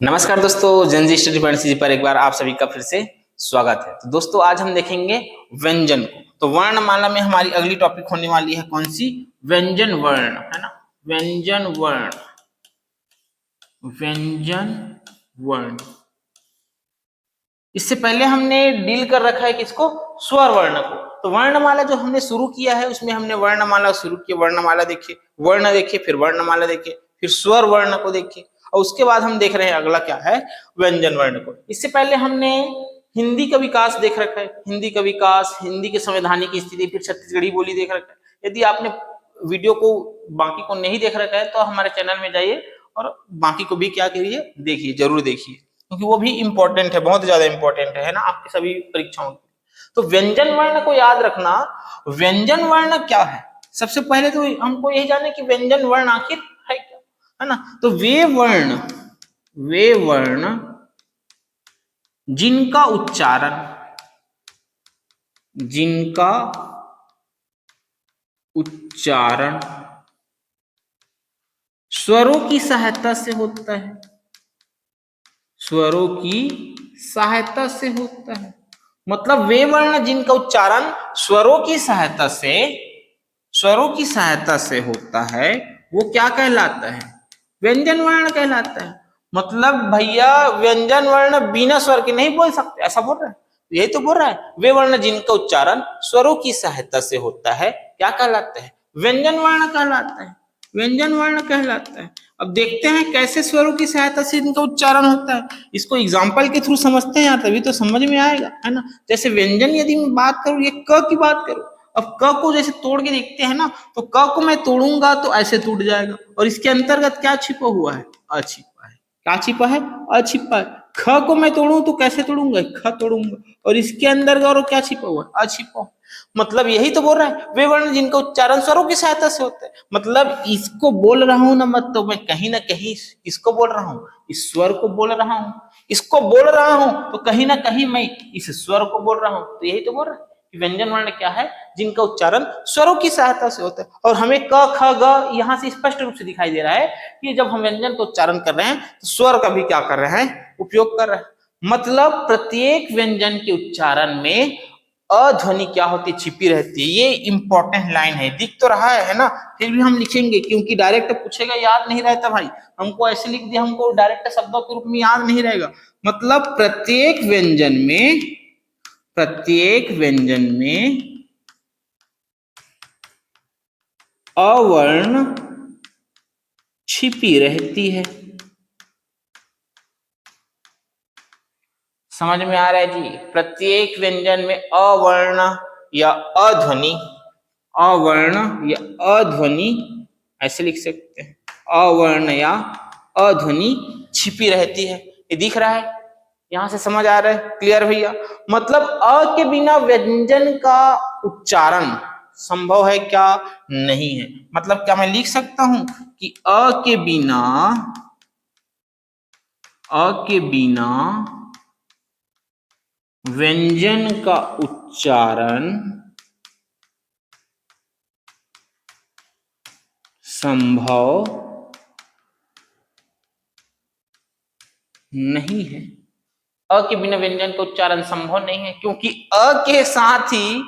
नमस्कार दोस्तों, Gen Z study point series पर एक बार आप सभी का फिर से स्वागत है। तो दोस्तों आज हम देखेंगे व्यंजन को। तो वर्णमाला में हमारी अगली टॉपिक होने वाली है कौन सी? व्यंजन वर्ण, है ना। व्यंजन वर्ण, व्यंजन वर्ण। इससे पहले हमने डील कर रखा है किसको? स्वर वर्ण को। तो वर्णमाला जो हमने शुरू किया है उसमें हमने वर्णमाला शुरू की, वर्णमाला देखिए, वर्ण देखिए, फिर वर्णमाला देखिए, फिर स्वर वर्ण को देखिए, और उसके बाद हम देख रहे हैं अगला क्या है, व्यंजन वर्ण को। इससे पहले हमने हिंदी का विकास देख रखा है, हिंदी का विकास, हिंदी के संवैधानिक स्थिति, फिर छत्तीसगढ़ी बोली देख रखा है। यदि आपने वीडियो को बाकी को नहीं देख रखा है तो हमारे चैनल में जाइए और बाकी को भी क्या करिए, देखिए, जरूर देखिए, क्योंकि वो भी इंपॉर्टेंट है, बहुत ज्यादा इंपॉर्टेंट है ना आपकी सभी परीक्षाओं की। तो व्यंजन वर्ण को याद रखना। व्यंजन वर्ण क्या है? सबसे पहले तो हमको यही जाने कि व्यंजन वर्ण आखिर है क्या, है ना। तो वे वर्ण जिनका उच्चारण स्वरों की सहायता से होता है, स्वरों की सहायता से होता है। मतलब वे वर्ण जिनका उच्चारण स्वरों की सहायता से होता है वो क्या कहलाता है? व्यंजन वर्ण कहलाता है। मतलब भैया व्यंजन वर्ण बिना स्वर के नहीं बोल सकते, ऐसा बोल रहा है, यही तो बोल रहा है। वे वर्ण जिनका उच्चारण स्वरों की सहायता से होता है क्या कहलाता है? व्यंजन वर्ण कहलाता है, व्यंजन वर्ण कहलाता है। अब देखते हैं कैसे स्वरों की सहायता से इनका उच्चारण होता है। इसको एग्जाम्पल के थ्रू समझते हैं, तभी तो समझ में आएगा, है ना। जैसे व्यंजन यदि मैं बात करूं, ये क की बात करूं, अब क को जैसे तोड़ के देखते हैं ना, तो क को मैं तोड़ूंगा तो ऐसे टूट जाएगा, और इसके अंतर्गत क्या छिपा हुआ है? अछिपा है। क्या छिपा है? अछिपा है। ख को मैं तोड़ूं तो कैसे तोड़ूंगा? ख तोड़ूंगा, और इसके अंदर और क्या छिपा हुआ है? अछिपा। मतलब यही तो बोल रहा है, वे वर्ण जिनका उच्चारण स्वरों की सहायता से होता है। मतलब इसको बोल रहा हूं ना, मत तो मैं कहीं ना कहीं इसको बोल रहा हूं, इस स्वर को बोल रहा हूं, इसको बोल रहा हूं, तो कहीं ना कहीं मैं इस स्वर को बोल रहा हूं। तो यही तो बोल रहा है कि व्यंजन वर्ण क्या है? जिनका उच्चारण स्वरों की सहायता से होता है। और हमें क ख ग यहां से स्पष्ट रूप से दिखाई दे रहा है कि जब हम व्यंजन को उच्चारण कर रहे हैं तो स्वर का भी क्या कर रहे हैं? उपयोग कर रहे हैं। मतलब प्रत्येक व्यंजन के उच्चारण में अध्वनि क्या होती? छिपी रहती है। ये इंपॉर्टेंट लाइन है, दिख तो रहा है ना, फिर भी हम लिखेंगे क्योंकि डायरेक्ट पूछेगा, याद नहीं रहता भाई। हमको ऐसे लिख दिया, हमको डायरेक्ट शब्दों के रूप में याद नहीं रहेगा। मतलब प्रत्येक व्यंजन में अवर्ण छिपी रहती है। समझ में आ रहा है जी? प्रत्येक व्यंजन में अवर्ण या अध्वनि, अवर्ण या अध्वनि, ऐसे लिख सकते हैं, अवर्ण या अध्वनि छिपी रहती है। ये दिख रहा है, यहां से समझ आ रहा है? क्लियर भैया? मतलब अ के बिना व्यंजन का उच्चारण संभव है क्या? नहीं है। मतलब क्या मैं लिख सकता हूं कि अ के बिना व्यंजन का उच्चारण संभव नहीं है। अ के बिना व्यंजन का उच्चारण संभव नहीं है, क्योंकि अ के साथ ही,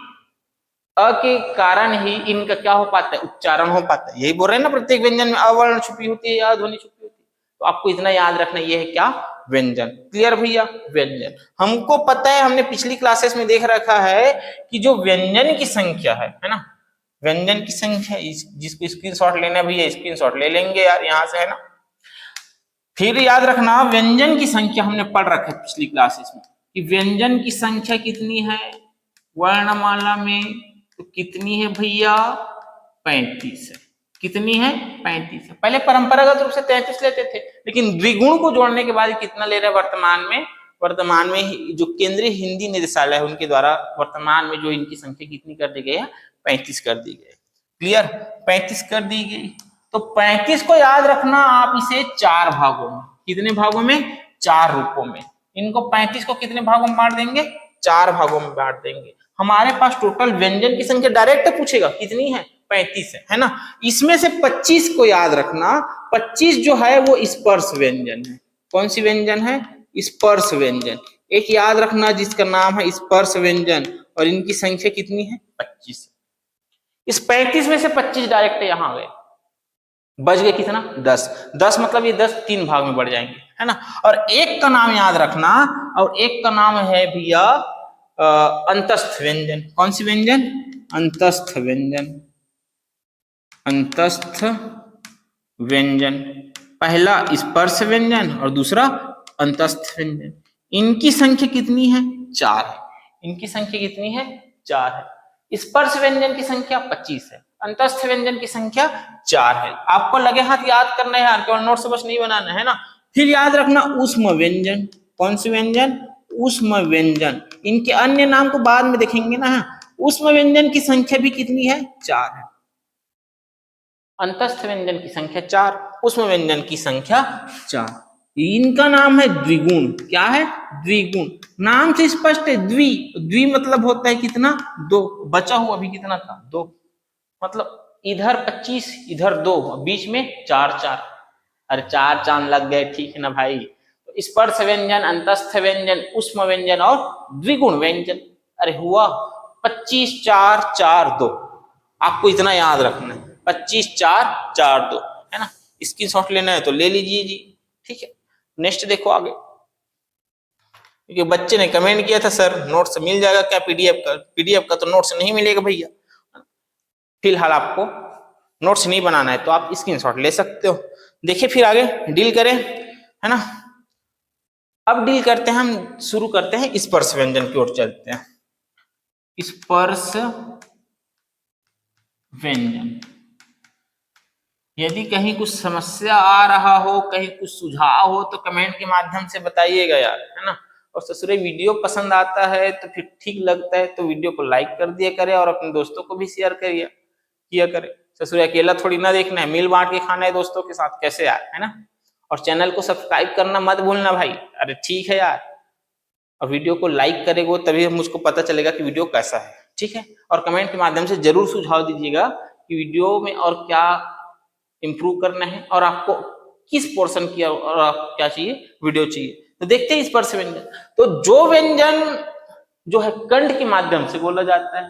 अ के कारण ही इनका क्या हो पाता है? उच्चारण हो पाता है। यही बोल रहे हैं ना, प्रत्येक व्यंजन में अवर्ण छुपी होती है या ध्वनि छुपी होती है। तो आपको इतना याद रखना, ये है क्या? व्यंजन। क्लियर भैया? व्यंजन हमको पता है, हमने पिछली क्लासेस में देख रखा है कि जो व्यंजन की संख्या है ना, व्यंजन की संख्या, जिसको स्क्रीनशॉट लेना भैया स्क्रीनशॉट ले लेंगे यार यहाँ से, है ना। फिर याद रखना, व्यंजन की संख्या हमने पढ़ रखा है पिछली क्लासेस में कि व्यंजन की संख्या कितनी है वर्णमाला में? तो कितनी है भैया? 35 है। कितनी है? 35 है। पहले परंपरागत रूप से 33 लेते थे, लेकिन द्विगुण को जोड़ने के बाद कितना ले रहे हैं वर्तमान में जो केंद्रीय हिंदी निदेशालय है उनके द्वारा वर्तमान में जो इनकी संख्या कितनी कर दी गई है? 35 कर दी गई। क्लियर? 35 कर दी गई। तो 35 को याद रखना आप इसे 4 भागों में, कितने भागों में? 4 रूपों में। इनको 35 को कितने भागों में बांट देंगे? 4 भागों में बांट देंगे। हमारे पास टोटल व्यंजन की संख्या डायरेक्ट पूछेगा कितनी है? 35 है ना। इसमें से 25 को याद रखना, 25 जो है वो स्पर्श व्यंजन है। कौन सी व्यंजन है? स्पर्श व्यंजन। एक याद रखना जिसका नाम है स्पर्श व्यंजन, और इनकी संख्या कितनी है? 25। इस 35 में से 25 डायरेक्ट यहाँ गए, बच गए कितना? 10। 10 मतलब ये 10 3 भाग में बढ़ जाएंगे, है ना। और एक का नाम याद रखना, और एक का नाम है भैया अंतस्थ व्यंजन। कौन सी व्यंजन? अंतस्थ व्यंजन। अंतस्थ व्यंजन, पहला स्पर्श व्यंजन और दूसरा अंतस्थ व्यंजन। इनकी संख्या कितनी है? 4 है। इनकी संख्या कितनी है? 4 है। स्पर्श व्यंजन की संख्या 25 है, अंतस्थ व्यंजन की संख्या 4 है। आपको लगे हाथ याद करना है यार, केवल नोट से बस नहीं बनाना है ना। फिर याद रखना ऊष्म व्यंजन। कौन सी व्यंजन? ऊष्म व्यंजन। इनके अन्य नाम को बाद में देखेंगे ना। ऊष्म व्यंजन की संख्या भी कितनी है? 4 है। अंतस्थ व्यंजन की संख्या 4, ऊष्म व्यंजन की संख्या 4। इनका नाम है द्विगुण। क्या है? द्विगुण। नाम से स्पष्ट है, द्वि। द्वि मतलब होता है कितना? 2। बचा हुआ अभी कितना था? 2। मतलब इधर 25 इधर 2, बीच में 4 4। अरे 4 चांद लग गए, ठीक है ना भाई। तो स्पर्श व्यंजन, अंतस्थ व्यंजन, ऊष्म व्यंजन और द्विगुण व्यंजन। अरे हुआ 25 4 4 2। आपको इतना याद रखना है, 25 4 4 2, है ना। स्क्रीनशॉट लेना है तो ले लीजिए जी, ठीक है। नेक्स्ट देखो आगे, क्योंकि बच्चे ने कमेंट किया था सर नोट्स मिल जाएगा क्या पीडीएफ का? पीडीएफ का तो नोट्स नहीं मिलेगा भैया। फिलहाल आपको नोट्स नहीं बनाना है तो आप स्क्रीनशॉट ले सकते हो। देखिए फिर आगे डील करें, है ना। अब डील करते हैं, हम शुरू करते हैं स्पर्श व्यंजन की ओर चलते हैं। स्पर्श व्यंजन, यदि कहीं कुछ समस्या आ रहा हो, कहीं कुछ सुझाव हो तो कमेंट के माध्यम से बताइएगा यार, है ना। और ससुरे वीडियो पसंद आता है तो फिर ठीक लगता है तो वीडियो को लाइक कर दिया करे और अपने दोस्तों को भी शेयर किया करे। ससुरे अकेला थोड़ी ना देखना है, मिल बांट के खाना है दोस्तों के साथ, कैसे यार, है ना। और चैनल को सब्सक्राइब करना मत भूलना भाई। अरे ठीक है यार, और वीडियो को लाइक करेगा तभी मुझको पता चलेगा कि वीडियो कैसा है, ठीक है। और कमेंट के माध्यम से जरूर सुझाव दीजिएगा कि वीडियो में और क्या इंप्रूव करना है और आपको किस पोर्शन की और आप क्या चाहिए वीडियो चाहिए। तो देखते हैं स्पर्श व्यंजन। तो जो व्यंजन जो है कंठ के माध्यम से बोला जाता है,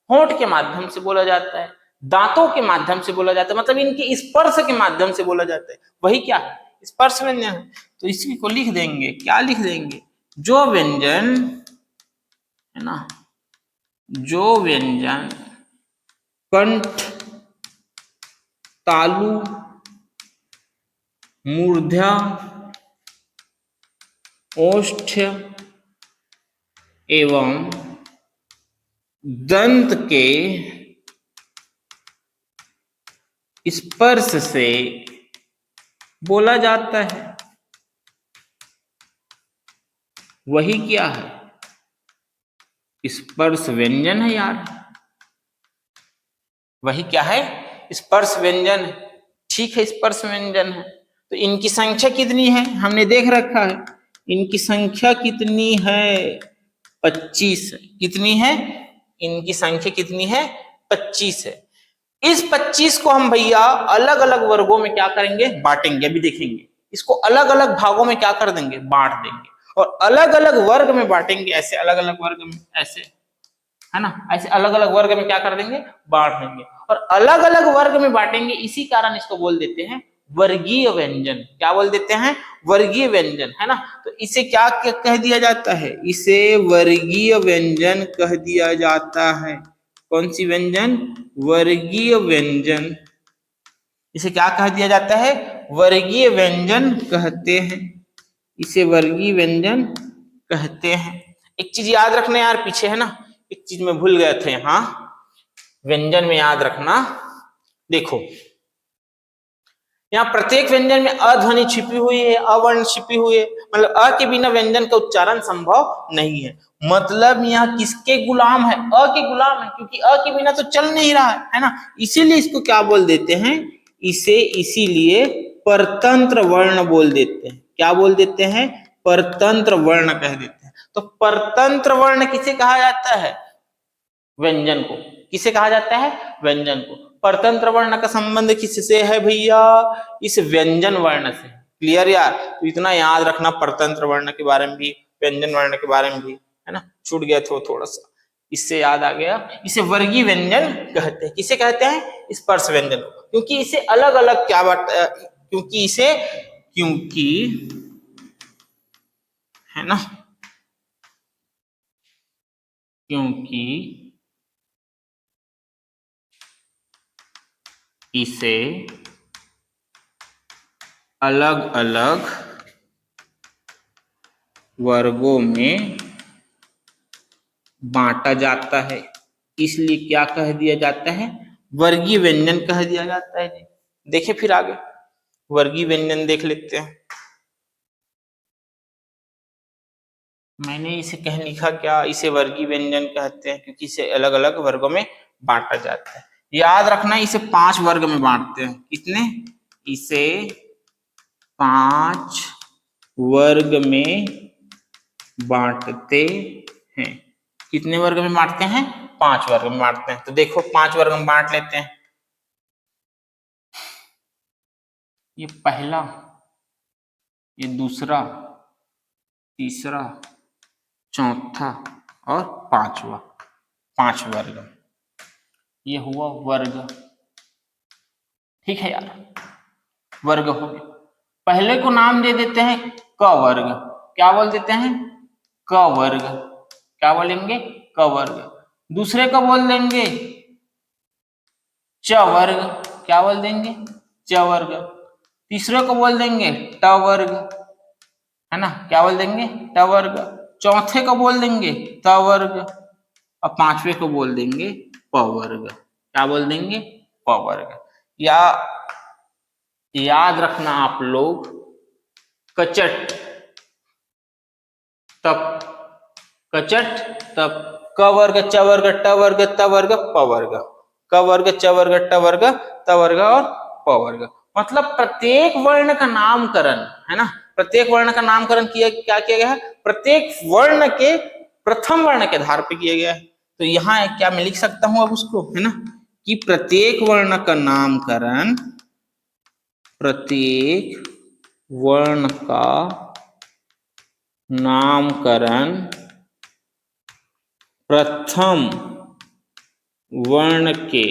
होंठ के माध्यम से बोला जाता है, दांतों के माध्यम से बोला जाता है, मतलब इनके स्पर्श के माध्यम से बोला जाता है, वही क्या है? स्पर्श व्यंजन है। तो इसी को लिख देंगे, क्या लिख देंगे? जो व्यंजन, है ना, जो व्यंजन कंठ, तालु, मूर्धा, ओष्ठ एवं दंत के स्पर्श से बोला जाता है, वही क्या है? स्पर्श व्यंजन है यार। वही क्या है? स्पर्श व्यंजन। ठीक है, स्पर्श व्यंजन है। तो इनकी संख्या कितनी है हमने देख रखा है। इनकी संख्या कितनी है? 25 है। कितनी है? इनकी संख्या कितनी है? 25 है। इस 25 को हम भैया अलग अलग वर्गों में क्या करेंगे? बांटेंगे। अभी देखेंगे इसको अलग अलग भागों में क्या कर देंगे? बांट देंगे। और अलग अलग वर्ग में बांटेंगे, ऐसे अलग अलग वर्ग में, ऐसे, है ना, ऐसे अलग अलग वर्ग में क्या कर देंगे? बांट देंगे। और अलग अलग वर्ग में बांटेंगे, इसी कारण इसको बोल देते हैं वर्गीय व्यंजन। क्या बोल देते हैं? वर्गीय व्यंजन, है ना। तो इसे क्या कह दिया जाता है? इसे वर्गीय व्यंजन कह दिया जाता है। कौन सी व्यंजन? वर्गीय व्यंजन। इसे क्या कह दिया जाता है? वर्गीय व्यंजन कहते हैं। इसे वर्गीय व्यंजन कहते हैं। एक चीज याद रखना यार, पीछे है ना, एक चीज में भूल गए थे यहाँ व्यंजन में, याद रखना। देखो यहाँ प्रत्येक व्यंजन में अध्वनि छिपी हुई है, अवर्ण छिपी हुई है, मतलब अ के बिना व्यंजन का उच्चारण संभव नहीं है। मतलब यहाँ किसके गुलाम है? अ के गुलाम है, क्योंकि अ के बिना तो चल नहीं रहा है ना। इसीलिए इसको क्या बोल देते हैं? इसे इसीलिए परतंत्र वर्ण बोल देते हैं। क्या बोल देते हैं? परतंत्र वर्ण कह देते हैं। तो परतंत्र वर्ण किसे कहा जाता है? व्यंजन को। किसे कहा जाता है? व्यंजन को। परतंत्र वर्ण का संबंध किससे है भैया? इस व्यंजन वर्ण से। क्लियर यार? तो इतना याद रखना परतंत्र वर्ण के बारे में भी, व्यंजन वर्ण के बारे में भी, है ना। छूट गया तो थोड़ा सा, इससे याद आ गया। इसे वर्गीय व्यंजन कहते हैं। किसे कहते हैं? स्पर्श व्यंजन। क्योंकि इसे अलग अलग क्या बात, क्योंकि है ना, क्योंकि इसे अलग अलग वर्गों में बांटा जाता है, इसलिए क्या कह दिया जाता है? वर्गीय व्यंजन कह दिया जाता है जी। देखिए फिर आगे वर्गीय व्यंजन देख लेते हैं। मैंने इसे कह लिखा क्या, इसे वर्गीय व्यंजन कहते हैं क्योंकि इसे अलग अलग वर्गों में बांटा जाता है। याद रखना इसे 5 वर्ग में बांटते हैं। कितने? इसे 5 वर्ग में बांटते हैं। कितने वर्ग में बांटते हैं? 5 वर्ग में बांटते हैं। तो देखो 5 वर्ग में बांट लेते हैं। ये पहला, ये दूसरा, तीसरा, चौथा और पांचवा, 5 वर्ग। ये हुआ वर्ग। ठीक है यार, वर्ग हो गया। पहले को नाम दे देते हैं क वर्ग। क्या बोल देते हैं? क वर्ग। क्या बोलेंगे? क वर्ग। दूसरे को बोल देंगे च वर्ग। क्या बोल देंगे? च वर्ग। तीसरे को बोल देंगे ट वर्ग, है ना। क्या बोल देंगे? ट वर्ग। चौथे को बोल देंगे त वर्ग और पांचवे को बोल देंगे प वर्ग। क्या बोल देंगे? प वर्ग। या याद रखना आप लोग, कचट तप, कचट तप, क वर्ग, च वर्ग, ट वर्ग, त वर्ग, प वर्ग। क वर्ग, च वर्ग, ट वर्ग, त वर्ग और प वर्ग। मतलब प्रत्येक वर्ण का नामकरण, है ना, प्रत्येक वर्ण का नामकरण क्या किया गया है? प्रत्येक वर्ण के प्रथम वर्ण के आधार पर किया गया है। तो यहाँ क्या मैं लिख सकता हूं अब उसको, है ना, कि प्रत्येक वर्ण का नामकरण, प्रत्येक वर्ण का नामकरण प्रथम वर्ण के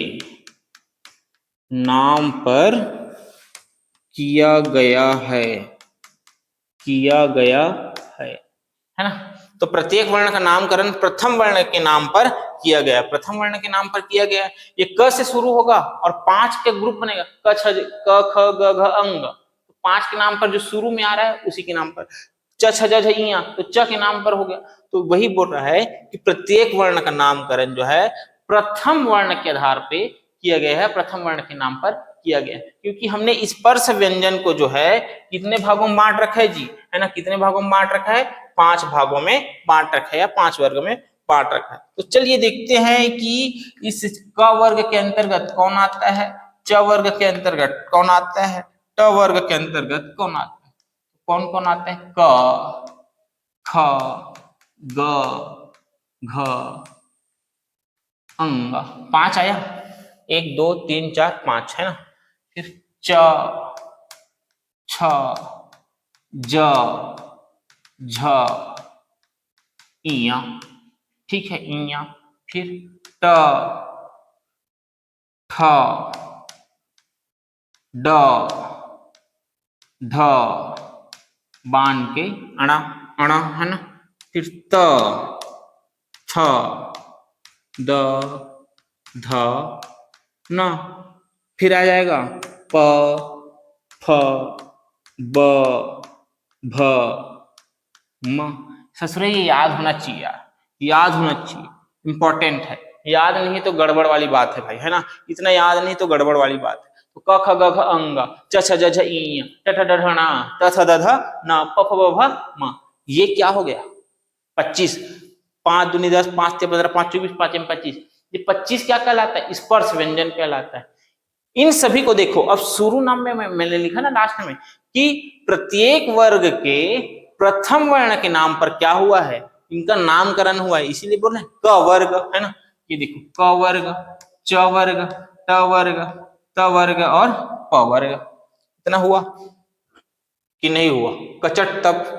नाम पर किया गया है, किया गया है ना। तो प्रत्येक वर्ण का नामकरण प्रथम वर्ण के नाम पर किया गया, प्रथम वर्ण के नाम पर किया गया। ये क से शुरू होगा और 5 के ग्रुप बनेगा, क छ क ख ग घ अंग। तो 5 के नाम पर जो शुरू में आ रहा है उसी के नाम पर। च छ ज झ इया, तो च के नाम पर हो गया। तो वही बोल रहा है कि प्रत्येक वर्ण का नामकरण जो है प्रथम वर्ण के आधार पे किया गया है, प्रथम वर्ण के नाम पर किया गया है। क्योंकि हमने स्पर्श व्यंजन को जो है कितने भागों में बांट रखा है जी, है ना, कितने भागों में बांट रखा है? 5 भागों में बांट रखा है या 5 वर्ग में बांट रखा है। तो चलिए देखते हैं कि इस क वर्ग के अंतर्गत कौन आता है, च वर्ग के अंतर्गत कौन आता है, ट वर्ग के अंतर्गत कौन आता है। कौन कौन आता है? क, ख, ग, घ, अंग। 5 आया, 1 2 3 4 5, है ना। फिर च, छ, ज, झ, इया, ठीक है, इया। फिर ट, ठ, ड, ध, बान के अणा, अणा, है ना। फिर त, थ, द, ध, न। फिर आ जाएगा प, फ, ब, भ, म। ससुरे ये याद होना चाहिए यार, याद होना चाहिए, इंपॉर्टेंट है। याद नहीं तो गड़बड़ वाली बात है भाई, है ना। इतना याद नहीं तो गड़बड़ वाली बात है। तो क ख ग घ अंग, च छ ज झ इ, ट ठ ड ढ ण, त थ द ध न, प फ ब भ म। ये क्या हो गया? 25। 5 दूनी 10, 5 ते 15, 5 24, 5 एम 25। ये 25 क्या कहलाता है? स्पर्श व्यंजन कहलाता है। इन सभी को देखो, अब शुरू नाम में मैंने लिखा ना लास्ट में कि प्रत्येक वर्ग के प्रथम वर्ण के नाम पर क्या हुआ है? इनका नामकरण हुआ है, इसीलिए बोल रहे हैं क वर्ग, है ना। ये देखो क वर्ग, च वर्ग, ट वर्ग, त वर्ग और प वर्ग, इतना हुआ। कि नहीं हुआ? कचट तप।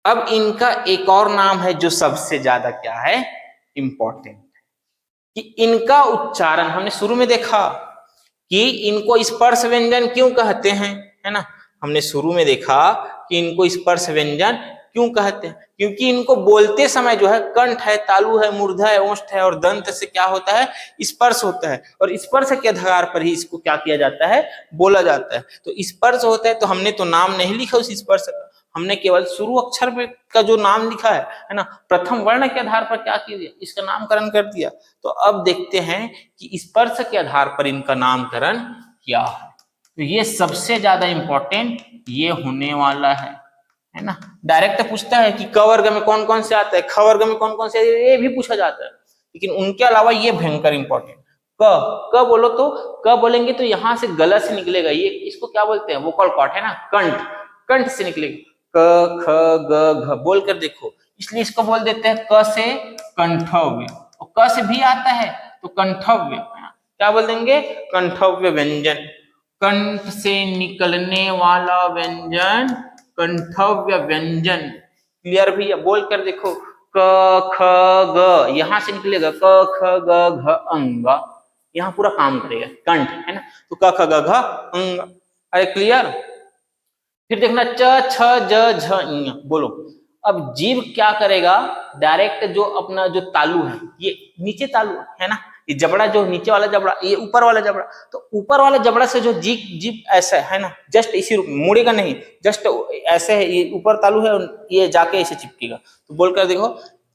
अब इनका एक और नाम है जो सबसे ज्यादा क्या है, इंपॉर्टेंट, कि इनका उच्चारण हमने शुरू में देखा कि इनको स्पर्श व्यंजन क्यों कहते हैं, है ना। हमने शुरू में देखा कि इनको स्पर्श व्यंजन क्यों कहते हैं, क्योंकि इनको बोलते समय जो है कंठ है, तालु है, मूर्धा है, ओष्ठ है और दंत से क्या होता है, स्पर्श होता है, और स्पर्श के आधार पर ही इसको क्या किया जाता है, बोला जाता है। तो स्पर्श होता है, तो हमने तो नाम नहीं लिखा उस स्पर्श का, हमने केवल शुरू अक्षर का जो नाम लिखा है ना, प्रथम वर्ण के आधार पर क्या किया दिया, इसका नामकरण कर दिया। तो अब देखते हैं कि स्पर्श के आधार पर इनका नामकरण क्या है। तो ये सबसे ज्यादा इंपॉर्टेंट ये होने वाला है ना। डायरेक्ट पूछता है कि क वर्ग में कौन कौन से आता है, ख वर्ग में कौन कौन से, ये भी पूछा जाता है, लेकिन उनके अलावा ये भयंकर इंपॉर्टेंट। क बोलो तो, क बोलेंगे तो यहां से गला से निकलेगा, ये इसको क्या बोलते हैं, वोकल कॉर्ड है ना, कंठ, कंठ से निकलेगा। क ख ग घ बोल कर देखो, इसलिए इसको बोल देते हैं क से कंठव्य, और क से भी आता है तो कंठव्य, क्या बोल देंगे, कंठव्य व्यंजन, कंठ से निकलने वाला व्यंजन कंठव्य व्यंजन। क्लियर भैया? बोल कर देखो, क ख ग, यहां से निकलेगा क ख ग घ अंग, यहां पूरा काम करेगा कंठ, है ना। तो क ख ग घ अंग, अरे क्लियर। फिर देखना च छ ज झ ञ, बोलो। अब जीव क्या करेगा, डायरेक्ट जो अपना जो तालु है, ये नीचे तालु है ना, ये जबड़ा जो नीचे वाला जबड़ा, ये ऊपर वाला जबड़ा, तो ऊपर वाला जबड़ा से जो जीव जीव ऐसा है ना, जस्ट इसी रूप में मुड़ेगा नहीं, जस्ट ऐसे है, ये ऊपर तालु है, ये जाके ऐसे चिपकेगा। तो बोलकर देखो,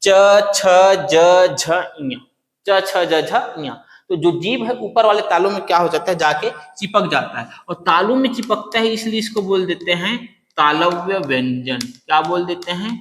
च छ ज झ ञ, च छ ज झ ञ। तो जो जीव है ऊपर वाले तालु में क्या हो जाता है, जाके चिपक जाता है, और तालु में चिपकता है इसलिए इसको बोल देते हैं तालव्य व्यंजन। क्या बोल देते हैं,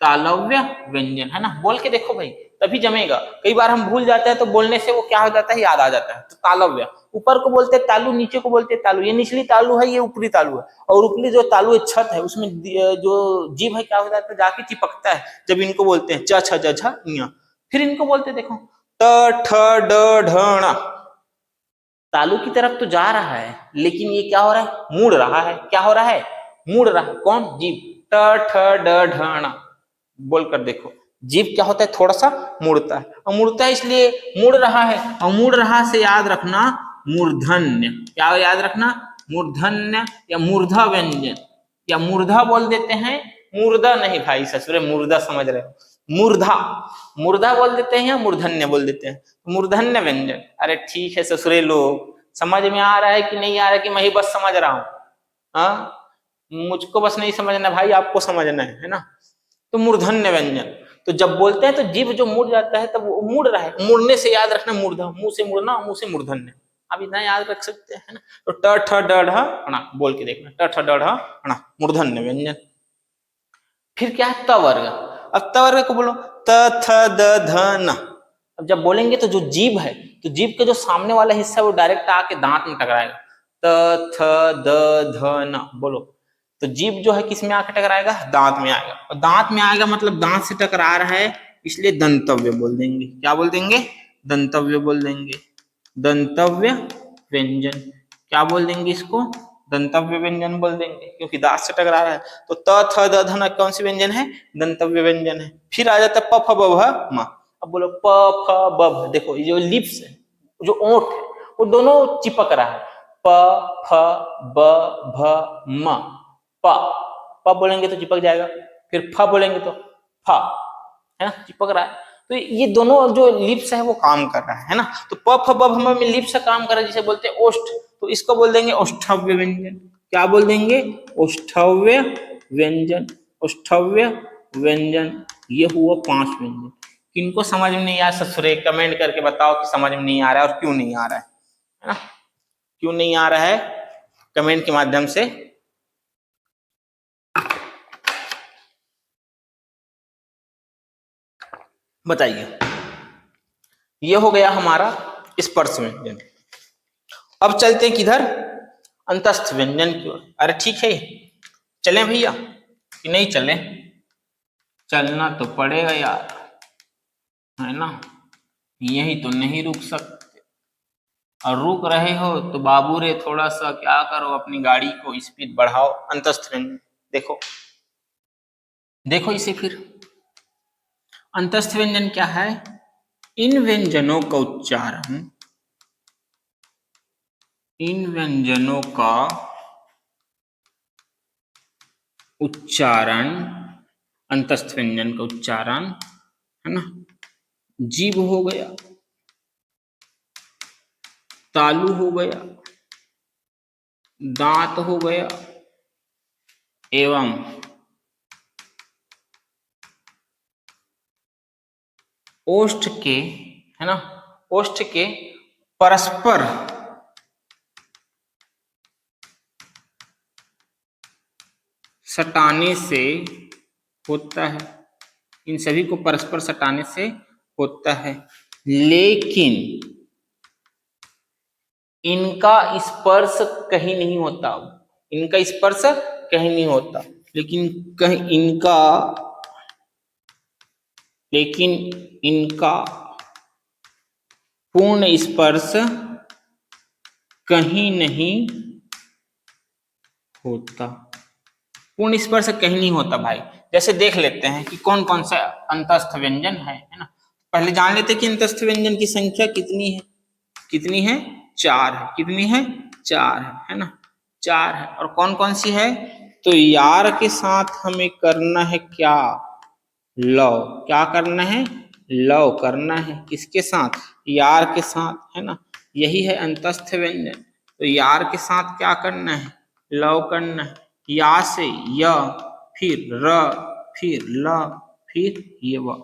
तालव्य व्यंजन, है ना। बोल के देखो भाई, तभी जमेगा। कई बार हम भूल जाते हैं तो बोलने से वो क्या हो जाता है, याद आ जाता है। तो तालव्य, ऊपर को बोलते हैं तालु, नीचे को बोलते हैं तालु, ये निचली तालु है, ये ऊपरी तालु है, और ऊपरी जो तालु है, छत है, उसमें जो जीव है क्या हो जाता है, जाके चिपकता है, जब इनको बोलते हैं च छ ज झ ञ। फिर इनको बोलते देखो त ठ ड ढ ण, तालु की तरफ तो जा रहा है, लेकिन ये क्या हो रहा है, मुड़ रहा है, क्या हो रहा है, मुड़ रहा है, कौन, जीव, ट ठ ड ढ ण। बोलकर देखो, जीव क्या होता है, थोड़ा सा मुड़ता है, और मुड़ता है इसलिए मुड़ रहा है, और मुड़ रहा से याद रखना मूर्धन्य, क्या याद रखना, मूर्धन्य या मूर्धा व्यंजन, या मूर्धा बोल देते हैं, मूर्धा नहीं भाई ससुरे, मुर्दा समझ रहे हो, मूर्धा, मुर्दा बोल देते हैं या मूर्धन्य बोल देते हैं, मूर्धन्य व्यंजन। अरे ठीक है ससुरे लोग, समझ में आ रहा है कि नहीं आ रहा है, कि मैं ही बस समझ रहा हूँ, हाँ, मुझको बस नहीं समझना भाई, आपको समझना है ना। तो मूर्धन्य व्यंजन, तो जब बोलते हैं तो जीव जो मुड़ जाता है तब वो मुड़ रहा है, मुड़ने से याद रखना मूर्धा, मुंह से मुड़ना, मुंह से मूर्धन्य, आप इतना याद रख सकते हैं ना। तो ट ठ ड ढ ण, बोल के देखना, ट ठ ड ढ ण, मूर्धन्य व्यंजन। फिर क्या है, त वर्ग। अब त वर्ग को बोलो, त थ द ध न। अब जब बोलेंगे तो जो जीभ है, तो जीभ के जो सामने वाला हिस्सा है वो डायरेक्ट आके दांत में टकराएगा, त थ द ध न, बोलो। तो जीभ जो है किस में आके टकराएगा, दांत में आएगा, और दांत में आएगा मतलब दांत से टकरा रहा है, इसलिए दंतव्य बोल देंगे। क्या बोल देंगे, दंतव्य बोल देंगे, दंतव्य व्यंजन। क्या बोल देंगे इसको, दंतव्य व्यंजन बोल देंगे, क्योंकि दांत से टकरा रहा है। तो त थ द ध न कौन सी व्यंजन है, दंतव्य व्यंजन है। फिर आ जाता है प फ ब भ म। अब बोलो प फ ब भ, देखो ये जो लिप्स है, जो ओंठ है, वो दोनों चिपक रहा है, प फ ब भ म, प, प बोलेंगे तो चिपक जाएगा, फिर फ बोलेंगे तो फ, है ना, चिपक रहा है। तो ये दोनों जो लिप्स है वो काम कर रहा है ना। तो प फ ब भ म में लिप्स काम कर रहा है, जिसे बोलते हैं ओष्ठ, तो इसको बोल देंगे ओष्ठव्य व्यंजन। क्या बोल देंगे, ओष्ठव्य व्यंजन, ओष्ठव्य व्यंजन। ये हुआ 5 व्यंजन। किनको समझ में नहीं आया ससुरे, कमेंट करके बताओ कि समझ में नहीं आ रहा है और क्यों नहीं आ रहा है ना, क्यों नहीं आ रहा है, कमेंट के माध्यम से बताइए। ये हो गया हमारा स्पर्श व्यंजन। अब चलते हैं किधर, अंतस्थ व्यंजन की ओर। अरे ठीक है, चलें भैया कि नहीं चलें, चलना तो पड़ेगा यार, है ना, यही तो नहीं रुक सकते। और रुक रहे हो तो बाबू रे थोड़ा सा क्या करो, अपनी गाड़ी को स्पीड बढ़ाओ। अंतस्थ व्यंजन देखो, देखो इसे फिर। अंतस्थ व्यंजन क्या है? इन व्यंजनों का उच्चारण, इन व्यंजनों का उच्चारण, अंतस्थ व्यंजन का उच्चारण है ना, जीभ हो गया, तालु हो गया, दांत हो गया, एवं ओष्ठ के, है ना, ओष्ठ के परस्पर सटाने से होता है। इन सभी को परस्पर सटाने से होता है, लेकिन इनका स्पर्श कहीं नहीं होता। इनका स्पर्श कहीं नहीं होता, लेकिन कहीं इनका, लेकिन इनका पूर्ण स्पर्श कहीं नहीं होता। पूर्ण स्पर्श कहीं नहीं होता भाई। जैसे देख लेते हैं कि कौन कौन सा अंतस्थ व्यंजन है ना। पहले जान लेते हैं कि अंतस्थ व्यंजन की संख्या कितनी है। कितनी है? 4 है। कितनी है? 4 है ना, 4 है। और कौन कौन सी है? तो यार के साथ हमें करना है क्या? लव। क्या करना है? लव करना है। किसके साथ? यार के साथ, है ना। यही है अंतस्थ व्यंजन। तो यार के साथ क्या करना है? लव करना है। या से य, फिर र, फिर ल, फिर ये व।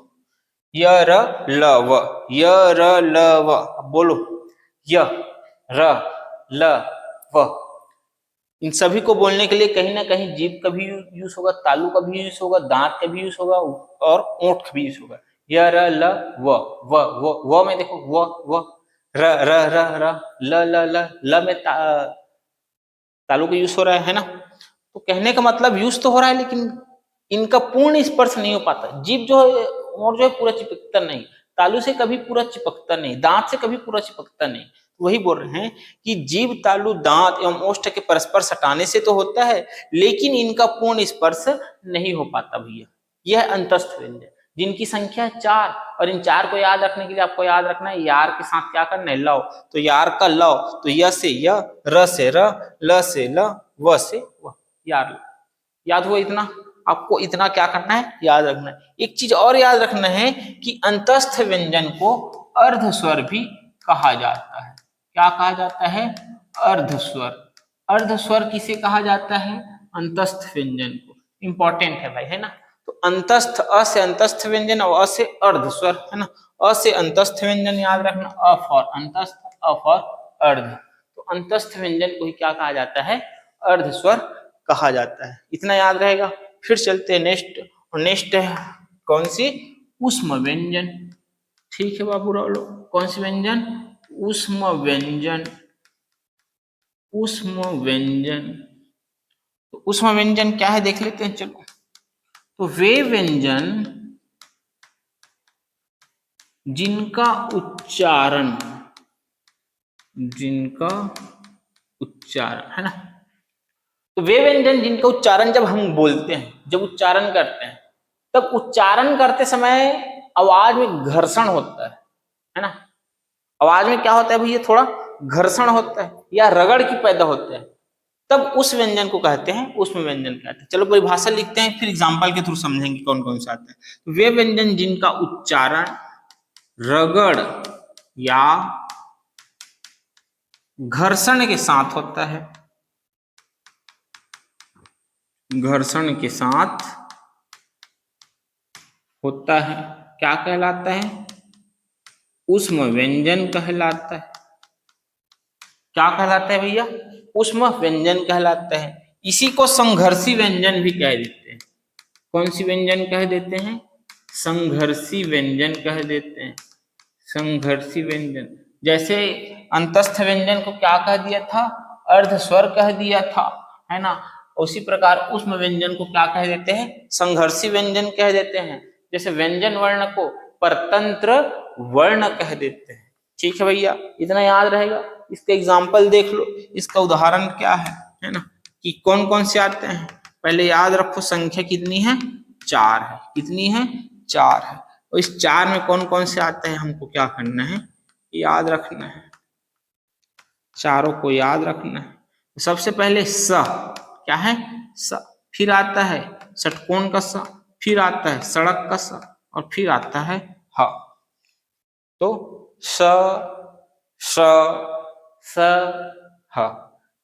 य र ल व, य र ल व। बोलो, य र ल व। इन सभी को बोलने के लिए कहीं ना कहीं जीभ का भी यूज होगा, तालु का भी यूज होगा, दांत का भी यूज होगा, और ओंठ का भी यूज होगा। य र ल व में देखो व र र र र ल ल ल ल में तालु का यूज हो रहा है ना। तो कहने का मतलब यूज तो हो रहा है, लेकिन इनका पूर्ण स्पर्श नहीं हो पाता। जीभ जो है और जो है पूरा चिपकता नहीं, तालु से कभी पूरा चिपकता नहीं, दांत से कभी पूरा चिपकता नहीं। वही बोल रहे हैं कि जीभ, तालु, दांत एवं ओष्ठ के परस्पर सटाने से तो होता है, लेकिन इनका पूर्ण स्पर्श नहीं हो पाता भैया। यह अंतस्थ व्यंजन जिनकी संख्या है 4, और इन 4 को याद रखने के लिए आपको याद रखना है यार के साथ क्या करना है? लव। तो यार का लव, तो य से य, र से र, ल से ल, व से व। यार, याद हुआ इतना? आपको इतना क्या करना है? याद रखना है। एक चीज और याद रखना है कि अंतस्थ व्यंजन को अर्ध स्वर भी कहा जाता है। क्या कहा जाता है? अर्ध स्वर। अर्ध स्वर किसे कहा जाता है? अंतस्थ व्यंजन को। इंपॉर्टेंट है भाई, है ना। तो अंतस्थ, अ से अंतस्थ व्यंजन और अ से अर्ध स्वर, है ना। अ से अंतस्थ व्यंजन याद रखना, अ फॉर अंतस्थ, अ फॉर अर्ध। तो अंतस्थ व्यंजन को ही क्या कहा जाता है? अर्ध स्वर कहा जाता है। इतना याद रहेगा। फिर चलते हैं नेक्स्ट, और नेक्स्ट है कौन सी? ऊष्म व्यंजन। ठीक है बाबू राव, कौन सी व्यंजन? ऊष्म व्यंजन। ऊष्म व्यंजन, तो ऊष्म व्यंजन क्या है देख लेते हैं, चलो। तो वे व्यंजन जिनका उच्चारण, जिनका उच्चारण, है ना। तो वे व्यंजन जिनका उच्चारण जब हम बोलते हैं, जब उच्चारण करते हैं, तब उच्चारण करते समय आवाज में घर्षण होता है ना। आवाज में क्या होता है भैया? थोड़ा घर्षण होता है या रगड़ की पैदा होता है, तब उस व्यंजन को कहते हैं ऊष्म व्यंजन कहते हैं। चलो परिभाषा लिखते हैं, फिर एग्जाम्पल के थ्रू समझेंगे कौन कौन सा आता है। तो वे व्यंजन जिनका उच्चारण रगड़ या घर्षण के साथ होता है, घर्षण के साथ होता है, क्या कहलाता है? ऊष्म व्यंजन कहलाता है। क्या कहलाता है भैया? ऊष्म व्यंजन कहलाता है। इसी को संघर्षी व्यंजन भी कह देते हैं। कौन सी व्यंजन कह देते हैं? संघर्षी व्यंजन कह देते हैं। संघर्षी व्यंजन, जैसे अंतस्थ व्यंजन को क्या कह दिया था? अर्ध स्वर कह दिया था, है ना। उसी प्रकार ऊष्म व्यंजन को क्या कह देते हैं? संघर्षी व्यंजन कह देते हैं। जैसे व्यंजन वर्ण को परतंत्र वर्ण कह देते हैं। ठीक है भैया, इतना याद रहेगा। इसका एग्जाम्पल देख लो, इसका उदाहरण क्या है ना, कि कौन कौन से आते हैं। पहले याद रखो संख्या कितनी है, 4 है। कितनी है, 4 है। और इस 4 में कौन कौन से आते हैं हमको क्या करना है, याद रखना है। चारों को याद रखना है। सबसे पहले स क्या है, स। फिर आता है षटकोण का स, फिर आता है सड़क का स, और फिर आता है ह। तो स स स ह,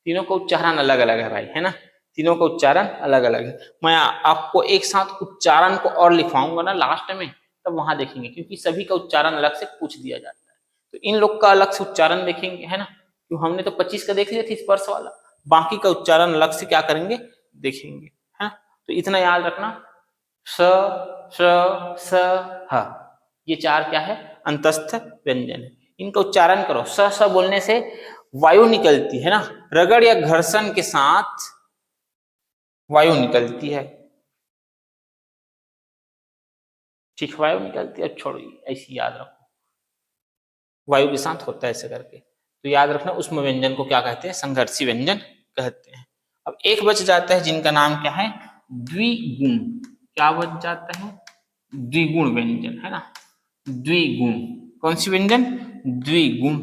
तीनों का उच्चारण अलग अलग है भाई, है ना। तीनों का उच्चारण अलग अलग है। मैं आपको एक साथ उच्चारण को और लिखवाऊंगा ना लास्ट में, तब वहां देखेंगे, क्योंकि सभी का उच्चारण अलग से पूछ दिया जाता है। तो इन लोग का अलग से उच्चारण देखेंगे, है ना। क्यों, हमने तो 25 का देख लिया था स्पर्श वाला, बाकी का उच्चारण अलग से क्या करेंगे, देखेंगे, है। तो इतना याद रखना, स स स ह, ये 4 क्या है, अंतस्थ व्यंजन है। इनका उच्चारण करो। स स बोलने से वायु निकलती है ना, रगड़ या घर्षण के साथ वायु निकलती है। ठीक, वायु निकलती है, छोड़ो ऐसी याद रखो, वायु के साथ होता है ऐसे करके। तो याद रखना, उसमें व्यंजन को क्या कहते हैं, संघर्षी व्यंजन कहते हैं। अब एक बच जाता है जिनका नाम क्या है, द्विगुण। क्या बच जाता है, द्विगुण व्यंजन, है ना। द्विगुण, कौन सी व्यंजन, द्विगुण।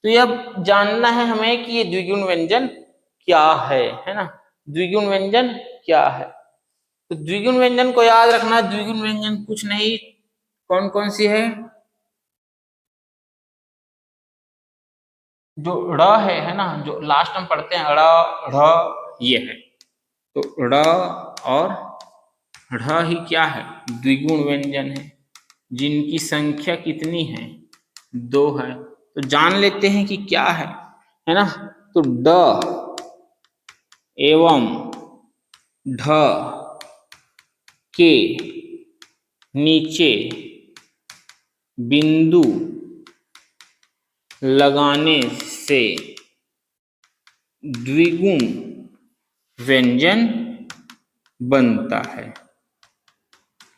तो ये अब जानना है हमें कि ये द्विगुण व्यंजन क्या है ना। द्विगुण व्यंजन क्या है, तो द्विगुण व्यंजन को याद रखना। द्विगुण व्यंजन कुछ नहीं, कौन कौन सी है, जो ड़ है ना, जो लास्ट में पढ़ते हैं ड़ ढ़, ये है। तो ड़ और ढ़ ही क्या है, द्विगुण व्यंजन है, जिनकी संख्या कितनी है, 2 है। तो जान लेते हैं कि क्या है ना। तो ड एवं ढ के नीचे बिंदु लगाने से द्विगुण व्यंजन बनता है।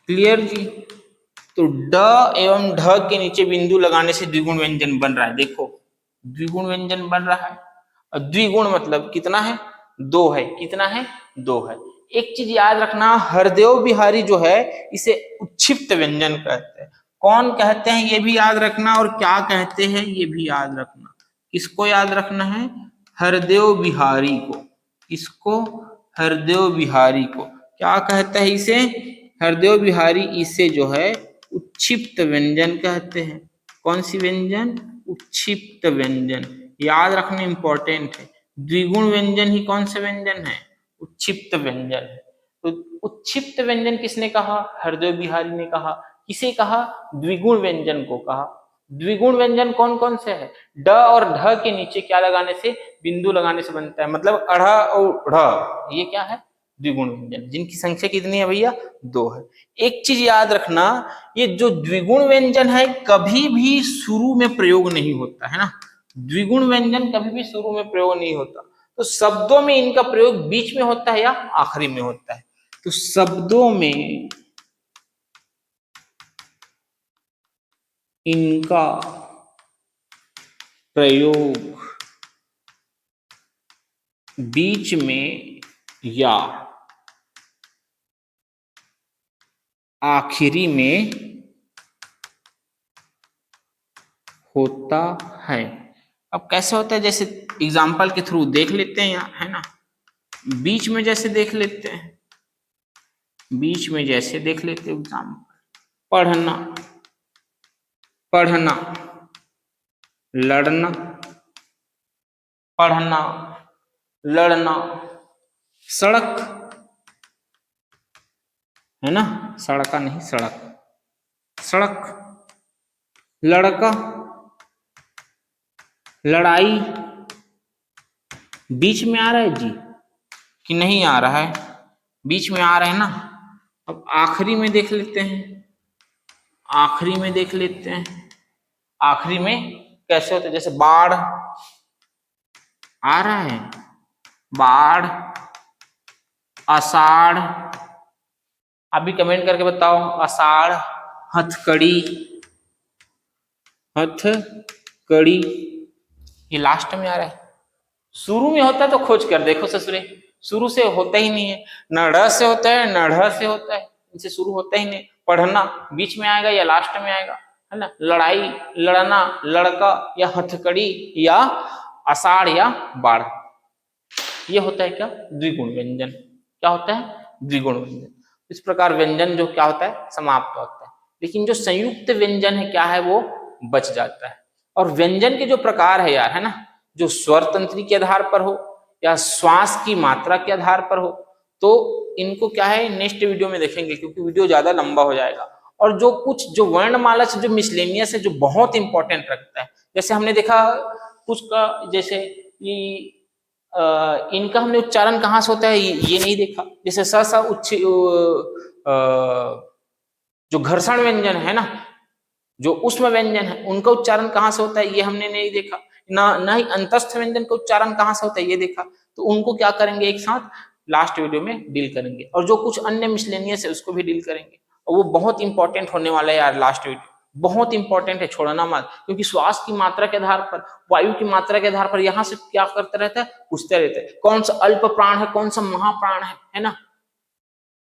क्लियर जी। तो ड एवं ढ के नीचे बिंदु लगाने से द्विगुण व्यंजन बन रहा है। देखो, द्विगुण व्यंजन बन रहा है, और द्विगुण मतलब कितना है, 2 है। कितना है, 2 है। एक चीज याद रखना, हरदेव बिहारी जो है इसे उच्छिप्त व्यंजन कहते हैं। कौन कहते हैं ये भी याद रखना, और क्या कहते हैं ये भी याद रखना। किसको याद रखना है, हरदेव बिहारी को। किसको, हरदेव बिहारी को। क्या कहता है इसे, हरदेव बिहारी इसे जो है उच्छिप्त व्यंजन कहते हैं। कौन सी व्यंजन, उच्छिप्त व्यंजन। याद रखना, इंपॉर्टेंट है। द्विगुण व्यंजन ही कौन सा व्यंजन है, उच्छिप्त व्यंजन है। तो उच्छिप्त व्यंजन किसने कहा, हरदेव बिहारी ने कहा। किसे कहा, द्विगुण व्यंजन को कहा। द्विगुण व्यंजन कौन कौन से है, ड और ढ के नीचे क्या लगाने से, बिंदु लगाने से बनता है। मतलब अढ़ और ढ, ये क्या है, द्विगुण व्यंजन, जिनकी संख्या कितनी है भैया, 2 है। एक चीज याद रखना, ये जो द्विगुण व्यंजन है कभी भी शुरू में प्रयोग नहीं होता है ना। द्विगुण व्यंजन कभी भी शुरू में प्रयोग नहीं होता। तो शब्दों में इनका प्रयोग बीच में होता है या आखिरी में होता है। तो शब्दों में इनका प्रयोग बीच में या आखिरी में होता है। अब कैसे होता है, जैसे एग्जाम्पल के थ्रू देख लेते हैं यहाँ, है ना। बीच में जैसे देख लेते हैं, बीच में जैसे देख लेते हैं एग्जाम्पल, पढ़ना, पढ़ना, लड़ना, पढ़ना, लड़ना, सड़क, है ना, सड़का नहीं सड़क, सड़क, लड़का, लड़ाई। बीच में आ रहा है जी कि नहीं आ रहा है, बीच में आ रहा है ना। अब आखिरी में देख लेते हैं, आखिरी में देख लेते हैं, आखिरी में कैसे होते हैं, जैसे बाढ़ आ रहा है, बाढ़, आषाढ़। अभी कमेंट करके बताओ, आषाढ़, हथकड़ी, हथकड़ी, कड़ी, ये लास्ट में आ रहा है। शुरू में होता है तो खोज कर देखो ससुरे, शुरू से होता ही नहीं है, न ड़ से होता है न ढ से होता है, इनसे शुरू होता ही नहीं। पढ़ना बीच में आएगा या लास्ट में आएगा, है ना। लड़ाई, लड़ना, लड़का या हथकड़ी या आषाढ़ या बाढ़, ये होता है क्या, द्विगुण व्यंजन। क्या होता है, द्विगुण व्यंजन। इस प्रकार व्यंजन जो क्या होता है, समाप्त होता है। लेकिन जो संयुक्त व्यंजन है क्या है, वो बच जाता है। और व्यंजन के जो प्रकार है यार, है ना, जो स्वर तंत्री के आधार पर हो या श्वास की मात्रा के आधार पर हो, तो इनको क्या है नेक्स्ट वीडियो में देखेंगे, क्योंकि वीडियो ज्यादा लंबा हो जाएगा। और जो कुछ जो वर्णमाला से जो मिसलेनियस है, जो बहुत इंपॉर्टेंट रखता है, जैसे हमने देखा कुछ का, जैसे इनका हमने उच्चारण कहाँ से होता है ये नहीं देखा। जैसे स उच्च जो घर्षण व्यंजन है ना, जो उष्म व्यंजन है, उनका उच्चारण कहाँ से होता है ये हमने नहीं देखा। ना ही अंतस्थ व्यंजन का उच्चारण कहाँ से होता है ये देखा। तो उनको क्या करेंगे, एक साथ लास्ट वीडियो में डील करेंगे। और जो कुछ अन्य मिसलेनियस है उसको भी डील करेंगे। और वो बहुत इंपॉर्टेंट होने वाला है यार, लास्ट वीडियो बहुत इंपॉर्टेंट है, छोड़ना मत। क्योंकि श्वास की मात्रा के आधार पर, वायु की मात्रा के आधार पर यहाँ से क्या करता रहता है, पूछते रहते हैं कौन सा अल्प प्राण है, कौन सा महाप्राण है ना,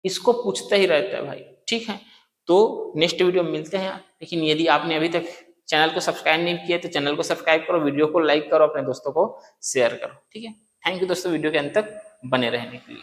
इसको पूछते ही रहता है भाई। ठीक है, तो नेक्स्ट वीडियो में मिलते हैं। लेकिन यदि आपने अभी तक चैनल को सब्सक्राइब नहीं किया तो चैनल को सब्सक्राइब करो, वीडियो को लाइक करो, अपने दोस्तों को शेयर करो। ठीक है, थैंक यू दोस्तों वीडियो के अंत तक बने रहने के लिए।